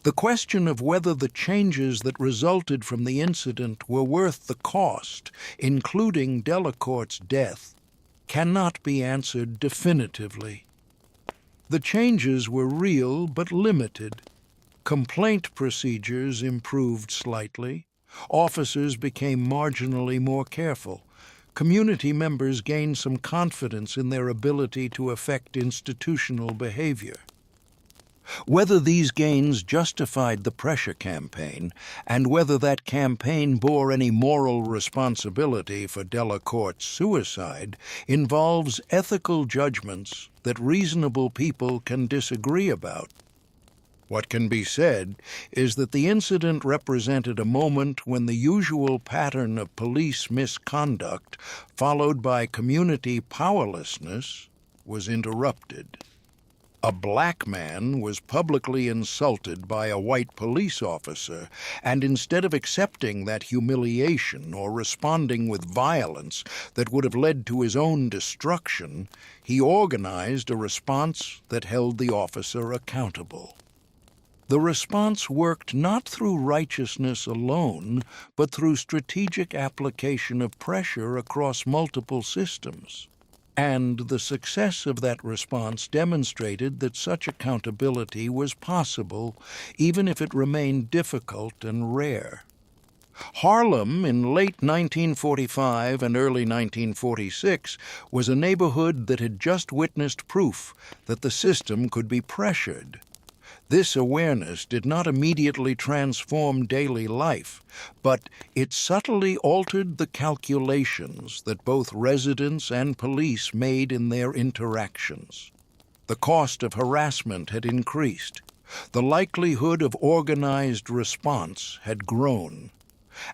The question of whether the changes that resulted from the incident were worth the cost, including Delacourt's death, cannot be answered definitively. The changes were real but limited. Complaint procedures improved slightly. Officers became marginally more careful. Community members gained some confidence in their ability to affect institutional behavior. Whether these gains justified the pressure campaign, and whether that campaign bore any moral responsibility for Delacourt's suicide, involves ethical judgments that reasonable people can disagree about. What can be said is that the incident represented a moment when the usual pattern of police misconduct, followed by community powerlessness, was interrupted. A black man was publicly insulted by a white police officer, and instead of accepting that humiliation or responding with violence that would have led to his own destruction, he organized a response that held the officer accountable. The response worked not through righteousness alone, but through strategic application of pressure across multiple systems. And the success of that response demonstrated that such accountability was possible, even if it remained difficult and rare. Harlem, in late 1945 and early 1946, was a neighborhood that had just witnessed proof that the system could be pressured. This awareness did not immediately transform daily life, but it subtly altered the calculations that both residents and police made in their interactions. The cost of harassment had increased. The likelihood of organized response had grown.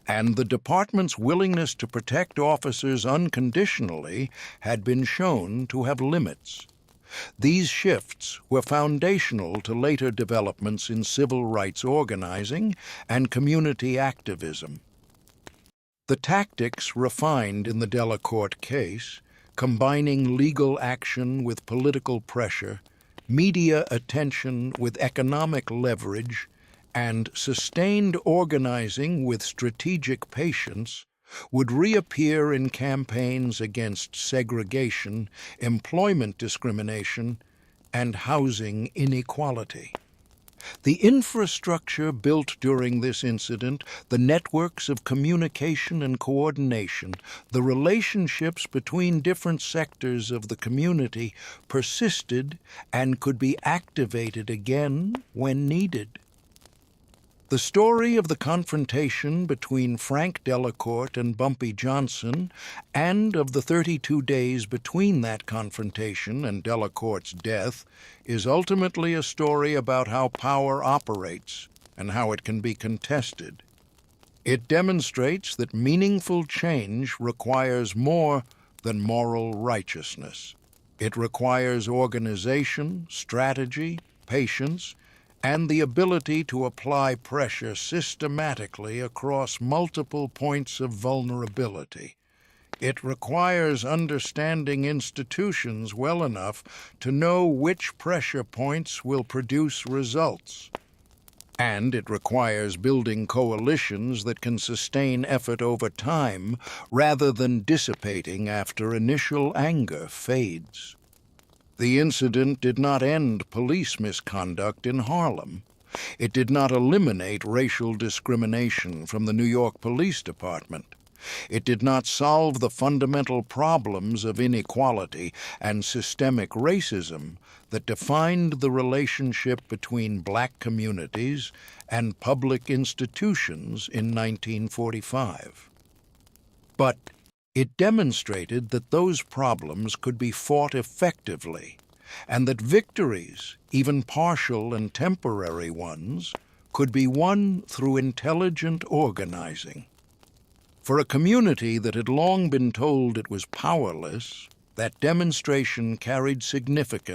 And the department's willingness to protect officers unconditionally had been shown to have limits. These shifts were foundational to later developments in civil rights organizing and community activism. The tactics refined in the Delacourt case, combining legal action with political pressure, media attention with economic leverage, and sustained organizing with strategic patience, would reappear in campaigns against segregation, employment discrimination, and housing inequality. The infrastructure built during this incident, the networks of communication and coordination, the relationships between different sectors of the community persisted and could be activated again when needed. The story of the confrontation between Frank Delacourt and Bumpy Johnson, and of the 32 days between that confrontation and Delacourt's death, is ultimately a story about how power operates and how it can be contested. It demonstrates that meaningful change requires more than moral righteousness. It requires organization, strategy, patience, and the ability to apply pressure systematically across multiple points of vulnerability. It requires understanding institutions well enough to know which pressure points will produce results. And it requires building coalitions that can sustain effort over time rather than dissipating after initial anger fades. The incident did not end police misconduct in Harlem. It did not eliminate racial discrimination from the New York Police Department. It did not solve the fundamental problems of inequality and systemic racism that defined the relationship between black communities and public institutions in 1945. But it demonstrated that those problems could be fought effectively, and that victories, even partial and temporary ones, could be won through intelligent organizing. For a community that had long been told it was powerless, that demonstration carried significance.